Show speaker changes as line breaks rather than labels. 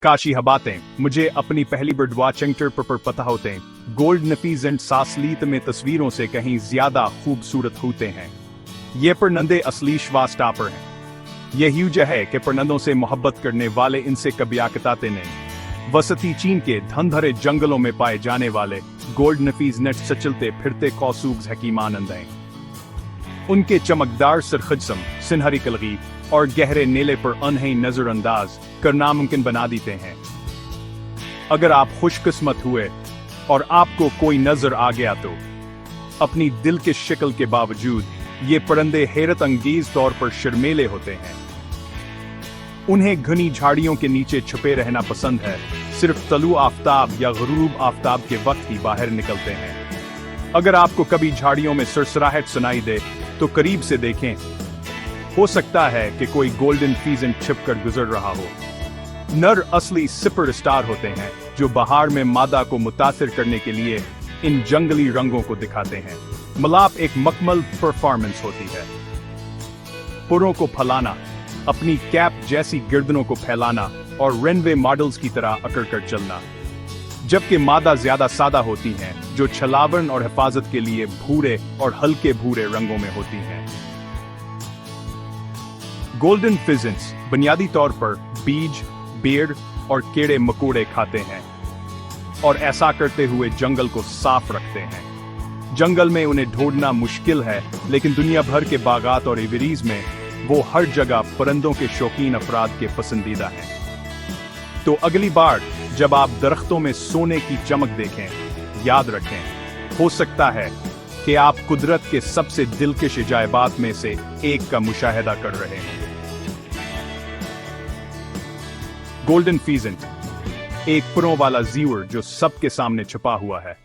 काशी हबातें मुझे अपनी पहली बर्ड वॉचिंग ट्रिप पर पता होते हैं गोल्ड नफीजेंट सासलीत में तस्वीरों से कहीं ज्यादा खूबसूरत होते हैं। ये परिंदे असली श्वास टापर हैं। यही वजह है कि परिंदों से मोहब्बत करने वाले इनसे कभी आकताते नहीं। वसती चीन के धनधरे जंगलों में पाए जाने वाले गोल्ड नफीज नेट सचलते फिरते कौसूग हकीमानंद हैं। उनके चमकदार सरखजसम सिनहरी कलगी और गहरे नीले पर अनही नजरअंदाज करना नामुमकिन बना देते हैं। अगर आप खुशकिस्मत हुए और आपको कोई नजर आ गया तो अपनी दिल की शक्ल के बावजूद ये परिंदे हैरत अंगेज तौर पर शर्मीले होते हैं। उन्हें घनी झाड़ियों के नीचे छुपे रहना पसंद है। सिर्फ तलू आफताब या गुरूब आफताब के वक्त ही बाहर निकलते हैं। अगर आपको कभी झाड़ियों में सरसराहट सुनाई दे तो करीब से देखें। हो सकता है कि कोई गोल्डन फीजेंट छिपकर गुजर रहा हो। नर असली सुपर स्टार होते हैं जो बहार में मादा को मुतासिर करने के लिए इन जंगली रंगों को दिखाते हैं। मिलाप एक मकमल परफॉर्मेंस होती है। पुरों को फैलाना, अपनी कैप जैसी गर्दनों को फैलाना और रनवे मॉडल्स की तरह अकड़ कर चलना, जबकि मादा ज्यादा सादा होती हैं जो छलावरण और हिफाजत के लिए भूरे और हल्के भूरे रंगों में होती हैं। गोल्डन फिजेंट्स बुनियादी तौर पर बीज, बेर और कीड़े मकोड़े खाते हैं और ऐसा करते हुए जंगल को साफ रखते हैं। जंगल में उन्हें ढूंढना मुश्किल है, लेकिन दुनिया भर के बागात और एवरीज में वो हर जगह परिंदों के शौकीन अफराद के पसंदीदा हैं। तो अगली बार जब आप दरख्तों में सोने की चमक देखें, याद रखें, हो सकता है कि आप कुदरत के सबसे दिलकश इजायबात में से एक का मुशाहिदा कर रहे हैं। गोल्डन फीजेंट एक पुरों वाला जीवर जो सबके सामने छुपा हुआ है।